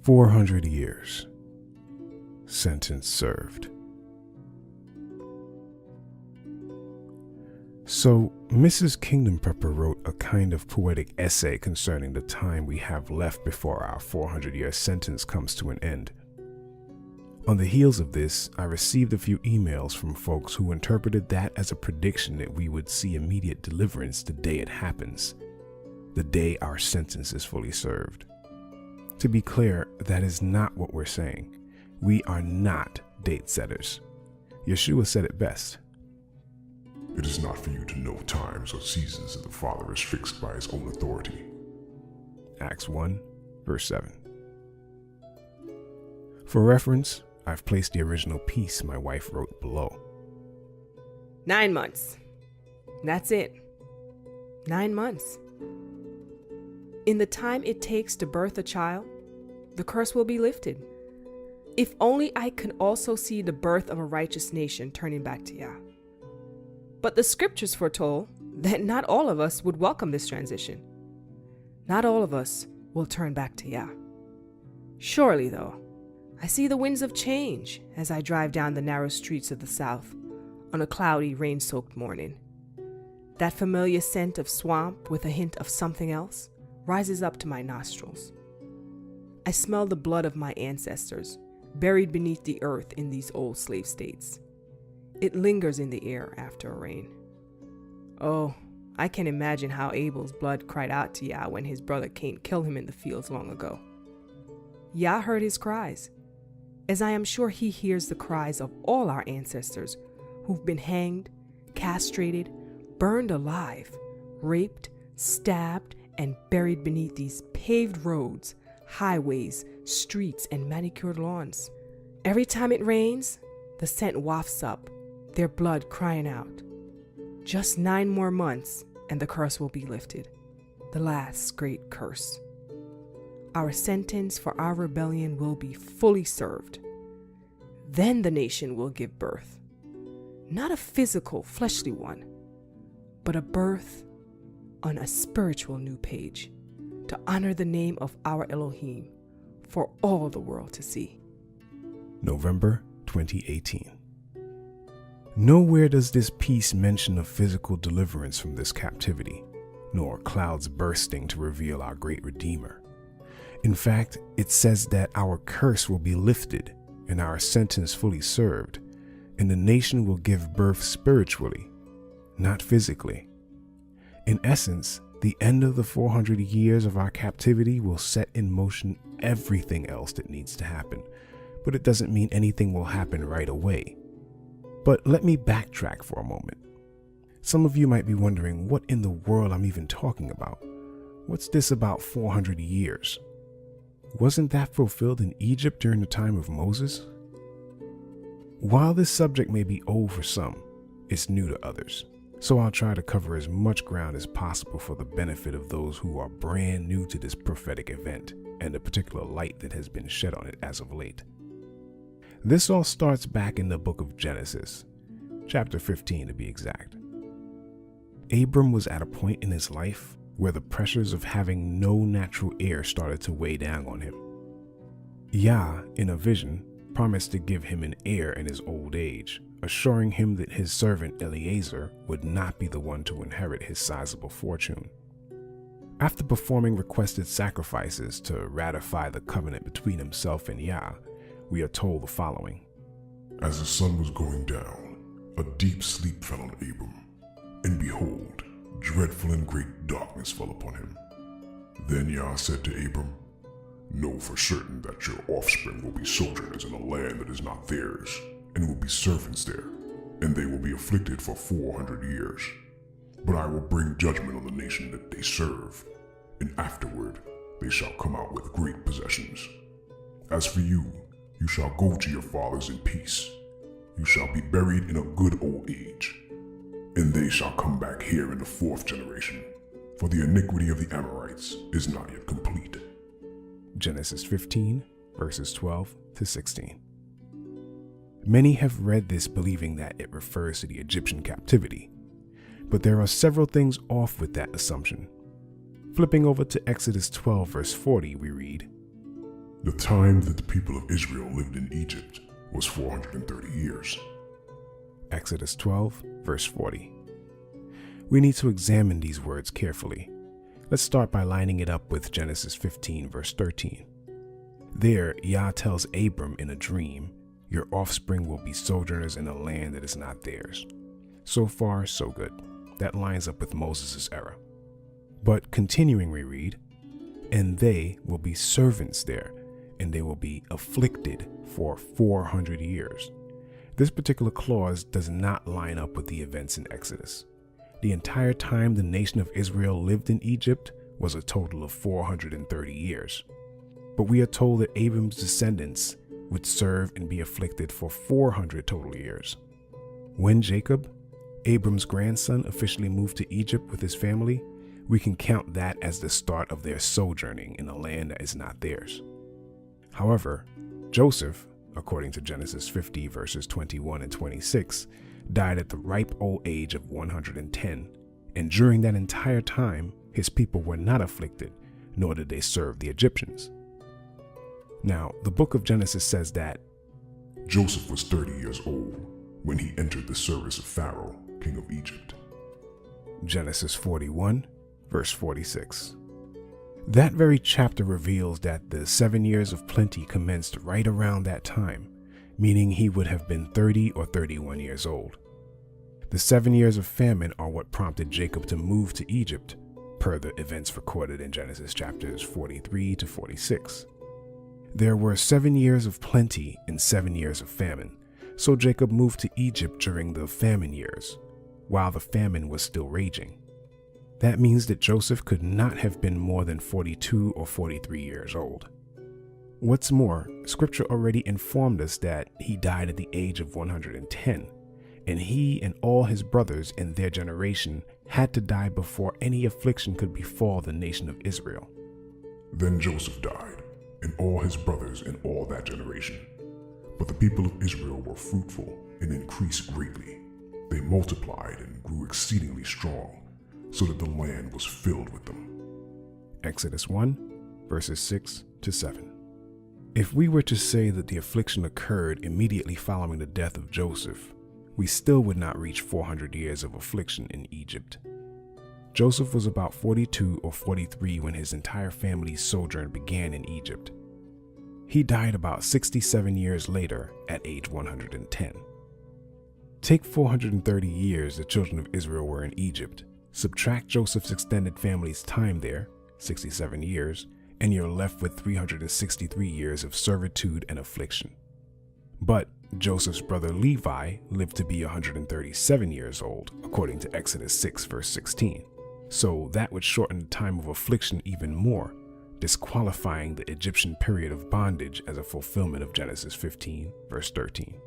400 years. Sentence served. So, Mrs. Kingdom Pepper wrote a kind of poetic essay concerning the time we have left before our 400-year sentence comes to an end. On the heels of this, I received a few emails from folks who interpreted that as a prediction that we would see immediate deliverance the day it happens, the day our sentence is fully served. To be clear, that is not what we're saying. We are not date setters. Yeshua said it best. It is not for you to know times or seasons that the Father is fixed by his own authority. Acts 1, verse 7. For reference, I've placed the original piece my wife wrote below. 9 months. That's it. 9 months. In the time it takes to birth a child, the curse will be lifted. If only I can also see the birth of a righteous nation turning back to Yah. But the scriptures foretold that not all of us would welcome this transition. Not all of us will turn back to Yah. Surely, though, I see the winds of change as I drive down the narrow streets of the South on a cloudy, rain-soaked morning. That familiar scent of swamp with a hint of something else rises up to my nostrils. I smell the blood of my ancestors buried beneath the earth in these old slave states. It lingers in the air after a rain. Oh, I can imagine how Abel's blood cried out to Yah when his brother Cain killed him in the fields long ago. Yah heard his cries, as I am sure he hears the cries of all our ancestors who've been hanged, castrated, burned alive, raped, stabbed, and buried beneath these paved roads, highways, streets, and manicured lawns. Every time it rains, the scent wafts up, their blood crying out. Just 9 more months and the curse will be lifted, the last great curse. Our sentence for our rebellion will be fully served. Then the nation will give birth, not a physical, fleshly one, but a birth on a spiritual new page to honor the name of our Elohim for all the world to see. November 2018. Nowhere does this piece mention a physical deliverance from this captivity, nor clouds bursting to reveal our great Redeemer. In fact, it says that our curse will be lifted and our sentence fully served, and the nation will give birth spiritually, not physically. In essence, the end of the 400 years of our captivity will set in motion everything else that needs to happen, but it doesn't mean anything will happen right away. But let me backtrack for a moment. Some of you might be wondering what in the world I'm even talking about. What's this about 400 years? Wasn't that fulfilled in Egypt during the time of Moses? While this subject may be old for some, it's new to others. So I'll try to cover as much ground as possible for the benefit of those who are brand new to this prophetic event and the particular light that has been shed on it as of late. This all starts back in the book of Genesis, chapter 15 to be exact. Abram was at a point in his life where the pressures of having no natural heir started to weigh down on him. Yah, in a vision, promised to give him an heir in his old age, assuring him that his servant Eliezer would not be the one to inherit his sizable fortune. After performing requested sacrifices to ratify the covenant between himself and Yah, we are told the following. As the sun was going down, a deep sleep fell on Abram, and behold, dreadful and great darkness fell upon him. Then Yah said to Abram, Know for certain that your offspring will be sojourners in a land that is not theirs, and will be servants there, and they will be afflicted for 400 years. But I will bring judgment on the nation that they serve, and afterward they shall come out with great possessions. As for you, you shall go to your fathers in peace. You shall be buried in a good old age, and they shall come back here in the 4th generation, for the iniquity of the Amorites is not yet complete. Genesis 15, verses 12 to 16. Many have read this believing that it refers to the Egyptian captivity, but there are several things off with that assumption. Flipping over to Exodus 12, verse 40, we read, The time that the people of Israel lived in Egypt was 430 years. Exodus 12, verse 40. We need to examine these words carefully. Let's start by lining it up with Genesis 15, verse 13. There, Yah tells Abram in a dream, "Your offspring will be sojourners in a land that is not theirs." So far, so good. That lines up with Moses' era. But continuing, we read, "And they will be servants there, and they will be afflicted for 400 years. This particular clause does not line up with the events in Exodus. The entire time the nation of Israel lived in Egypt was a total of 430 years. But we are told that Abram's descendants would serve and be afflicted for 400 total years. When Jacob, Abram's grandson, officially moved to Egypt with his family, we can count that as the start of their sojourning in a land that is not theirs. However, Joseph, according to Genesis 50 verses 21 and 26, died at the ripe old age of 110, and during that entire time, his people were not afflicted, nor did they serve the Egyptians. Now, the book of Genesis says that Joseph was 30 years old when he entered the service of Pharaoh, king of Egypt. Genesis 41, verse 46. That very chapter reveals that the 7 years of plenty commenced right around that time, meaning he would have been 30 or 31 years old. The 7 years of famine are what prompted Jacob to move to Egypt, per the events recorded in Genesis chapters 43 to 46. There were 7 years of plenty and 7 years of famine, so Jacob moved to Egypt during the famine years, while the famine was still raging. That means that Joseph could not have been more than 42 or 43 years old. What's more, Scripture already informed us that he died at the age of 110, and he and all his brothers in their generation had to die before any affliction could befall the nation of Israel. Then Joseph died, and all his brothers in all that generation. But the people of Israel were fruitful and increased greatly. They multiplied and grew exceedingly strong, so that the land was filled with them. Exodus 1, verses 6 to 7. If we were to say that the affliction occurred immediately following the death of Joseph, we still would not reach 400 years of affliction in Egypt. Joseph was about 42 or 43 when his entire family's sojourn began in Egypt. He died about 67 years later at age 110. Take 430 years the children of Israel were in Egypt, subtract Joseph's extended family's time there, 67 years, and you're left with 363 years of servitude and affliction. But Joseph's brother Levi lived to be 137 years old, according to Exodus 6, verse 16. So that would shorten the time of affliction even more, disqualifying the Egyptian period of bondage as a fulfillment of Genesis 15, verse 13.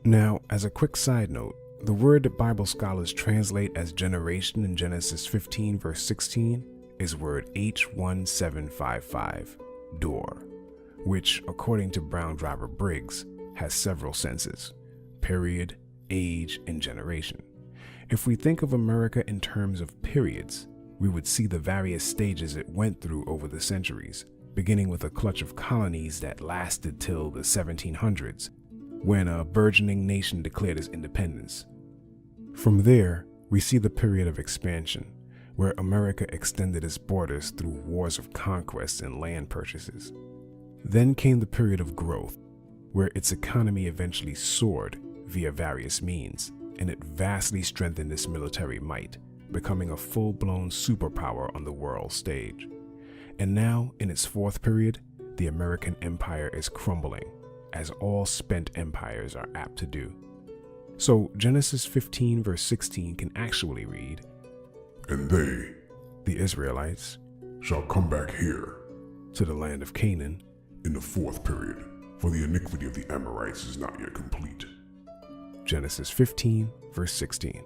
Now, as a quick side note, the word that Bible scholars translate as generation in Genesis 15, verse 16 is word H1755, door, which, according to Brown Driver Briggs, has several senses: period, age, and generation. If we think of America in terms of periods, we would see the various stages it went through over the centuries, beginning with a clutch of colonies that lasted till the 1700s, when a burgeoning nation declared its independence. From there, we see the period of expansion, where America extended its borders through wars of conquest and land purchases. Then came the period of growth, where its economy eventually soared via various means, and it vastly strengthened its military might, becoming a full-blown superpower on the world stage. And now, in its fourth period, the American empire is crumbling, as all spent empires are apt to do. So Genesis 15 verse 16 can actually read, "And they," the Israelites, "shall come back here to the land of Canaan in the fourth period, for the iniquity of the Amorites is not yet complete." Genesis 15 verse 16.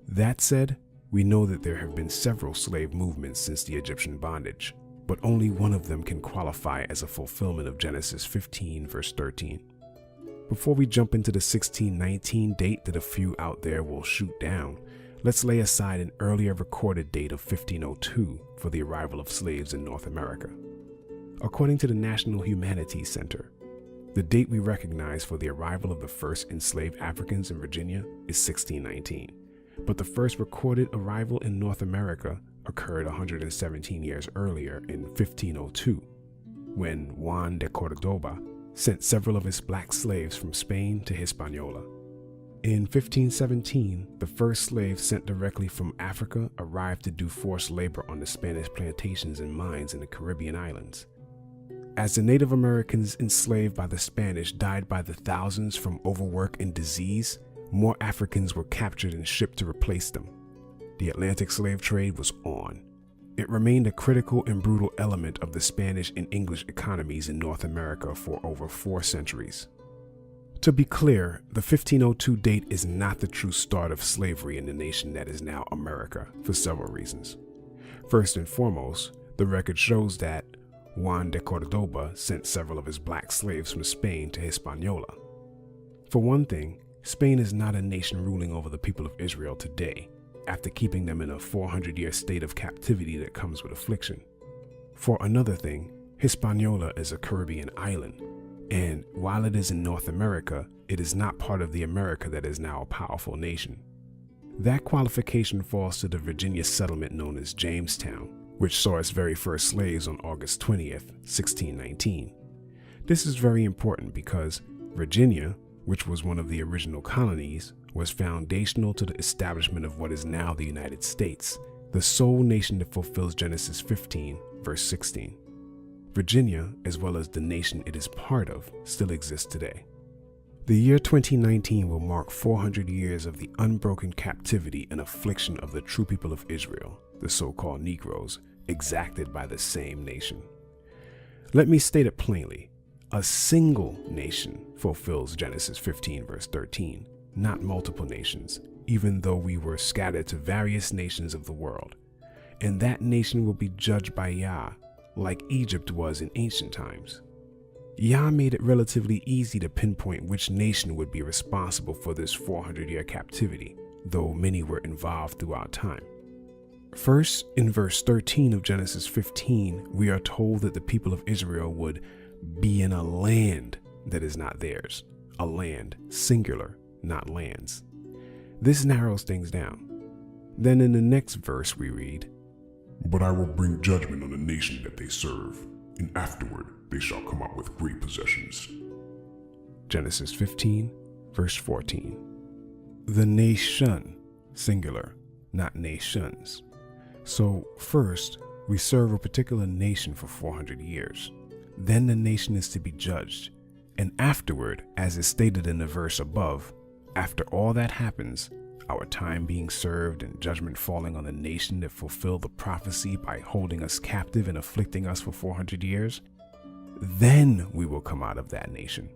That said, we know that there have been several slave movements since the Egyptian bondage, but only one of them can qualify as a fulfillment of Genesis 15 verse 13. Before we jump into the 1619 date that a few out there will shoot down, let's lay aside an earlier recorded date of 1502 for the arrival of slaves in North America. According to the National Humanities Center, the date we recognize for the arrival of the first enslaved Africans in Virginia is 1619, but the first recorded arrival in North America occurred 117 years earlier in 1502, when Juan de Cordoba sent several of his black slaves from Spain to Hispaniola. In 1517, the first slaves sent directly from Africa arrived to do forced labor on the Spanish plantations and mines in the Caribbean islands. As the Native Americans enslaved by the Spanish died by the thousands from overwork and disease, more Africans were captured and shipped to replace them. The Atlantic slave trade was on. It remained a critical and brutal element of the Spanish and English economies in North America for over 4 centuries. To be clear, the 1502 date is not the true start of slavery in the nation that is now America for several reasons. First and foremost, the record shows that Juan de Cordoba sent several of his black slaves from Spain to Hispaniola. For one thing, Spain is not a nation ruling over the people of Israel today, after keeping them in a 400-year state of captivity that comes with affliction. For another thing, Hispaniola is a Caribbean island, and while it is in North America, it is not part of the America that is now a powerful nation. That qualification falls to the Virginia settlement known as Jamestown, which saw its very first slaves on August 20th, 1619. This is very important because Virginia, which was one of the original colonies, was foundational to the establishment of what is now the United States, the sole nation that fulfills Genesis 15, verse 16. Virginia, as well as the nation it is part of, still exists today. The year 2019 will mark 400 years of the unbroken captivity and affliction of the true people of Israel, the so-called Negroes, exacted by the same nation. Let me state it plainly. A single nation fulfills Genesis 15 verse 13, not multiple nations, even though we were scattered to various nations of the world. And that nation will be judged by Yah, like Egypt was in ancient times. Yah made it relatively easy to pinpoint which nation would be responsible for this 400-year captivity, though many were involved throughout time. First, in verse 13 of Genesis 15, we are told that the people of Israel would be in a land that is not theirs. A land, singular, not lands. This narrows things down. Then in the next verse we read, But I will bring judgment on the nation that they serve, and afterward they shall come out with great possessions. Genesis 15, verse 14. The nation, singular, not nations. So first, we serve a particular nation for 400 years. Then the nation is to be judged. And afterward, as is stated in the verse above, after all that happens, our time being served and judgment falling on the nation that fulfilled the prophecy by holding us captive and afflicting us for 400 years, then we will come out of that nation.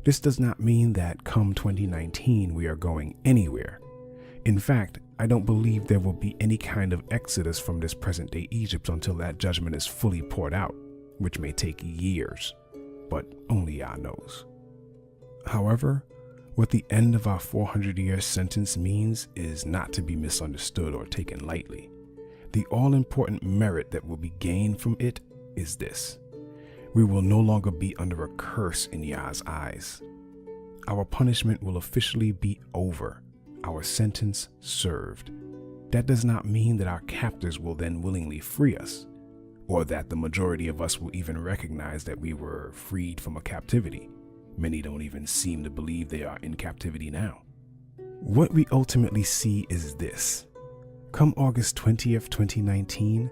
This does not mean that come 2019 we are going anywhere. In fact, I don't believe there will be any kind of exodus from this present-day Egypt until that judgment is fully poured out, which may take years, but only Yah knows. However, what the end of our 400-year sentence means is not to be misunderstood or taken lightly. The all-important merit that will be gained from it is this: we will no longer be under a curse in Yah's eyes. Our punishment will officially be over, our sentence served. That does not mean that our captors will then willingly free us, or that the majority of us will even recognize that we were freed from a captivity. Many don't even seem to believe they are in captivity now. What we ultimately see is this. Come August 20th, 2019,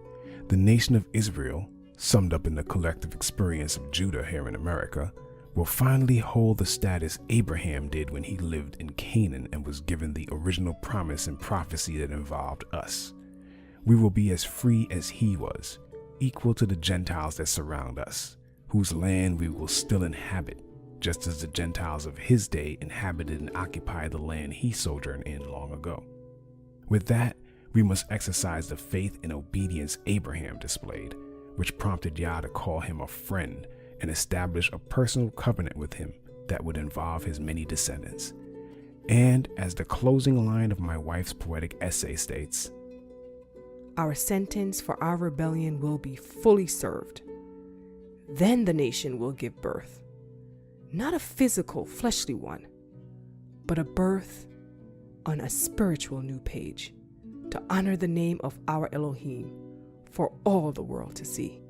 the nation of Israel, summed up in the collective experience of Judah here in America, will finally hold the status Abraham did when he lived in Canaan and was given the original promise and prophecy that involved us. We will be as free as he was, equal to the Gentiles that surround us, whose land we will still inhabit, just as the Gentiles of his day inhabited and occupied the land he sojourned in long ago. With that, we must exercise the faith and obedience Abraham displayed, which prompted Yah to call him a friend and establish a personal covenant with him that would involve his many descendants. And as the closing line of my wife's poetic essay states, our sentence for our rebellion will be fully served. Then the nation will give birth, not a physical, fleshly one, but a birth on a spiritual new page to honor the name of our Elohim for all the world to see.